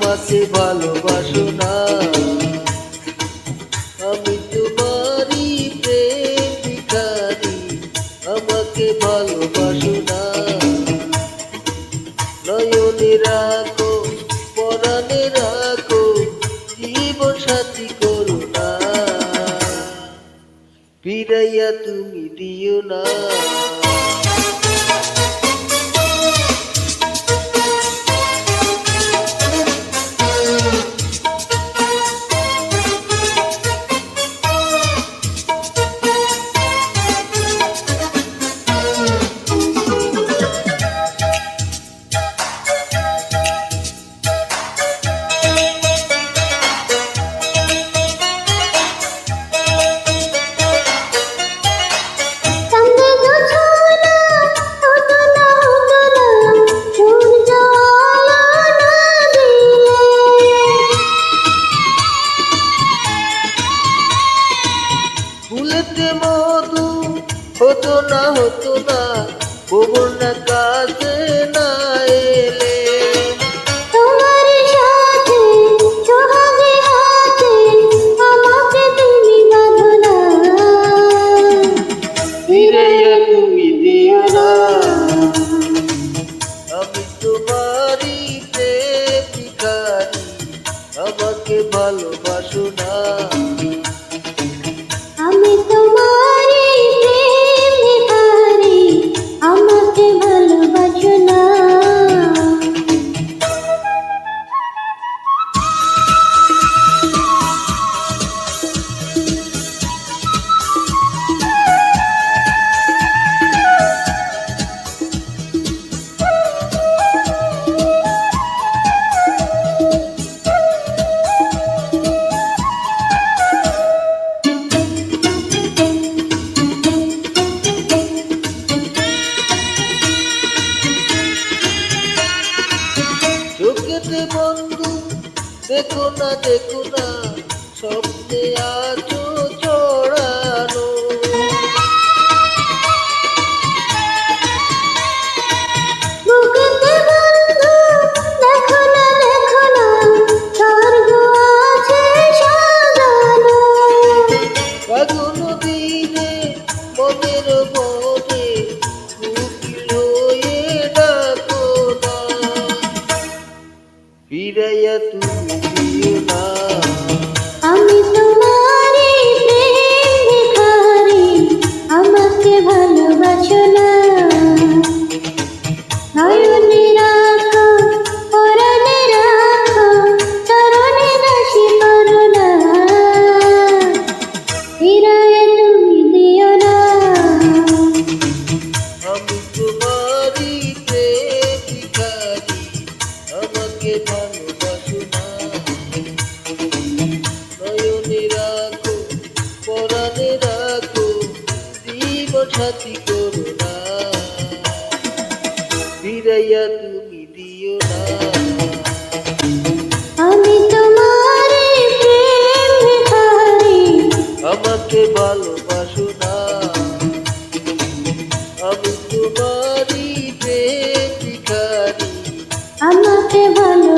আমাকে ভালোবাসো না। আমি তোমারই প্রেম ভিখারি, আমাকে ভালোবাসো না। নয়নে রাখো, পরাণে রাখো, জীবন সাথী করো না। ফিরাইয়া তুমি দিও না। ফুলেতে মধু হতো না, হতো না, বগুড়া কাছে না এলে। তোমার সাথে সোহাগে হাতে আমাকে তুমি বাঁধো না। ফিরাইয়া তুমি দিও না। আমি তোমারই প্রেম ভিখারি, আমাকে ভালোবাসো না। আমি তোমারই প্রেম ভিখারি, আমাকে ভালোবাসো না। চোখেতে বন্ধু দেখো না, দেখো না, স্বপ্নে আছো চড়ানো। বুকেতে বন্ধু দেখো না, দেখো না, স্বর্গ আছে সাজানো। ফাগুন দিনে মনের বনে কুকিল হয়ে ডাকো না। ফিরাইয়া তুমি দিও না। আমি তোমারই প্রেম ভিখারি, আমাকে ভালোবাসো না। নয়নে রাখো, পরাণে রাখো, চরণে দাসী করো না। ফিরাইয়া তুমি দিও না। আমি তোমারই প্রেম ভিখারি, আমাকে ভালোবাসো না। নয়নে রাখো, পরাণে রাখো, জীবন সাথী করো না। ফিরাইয়া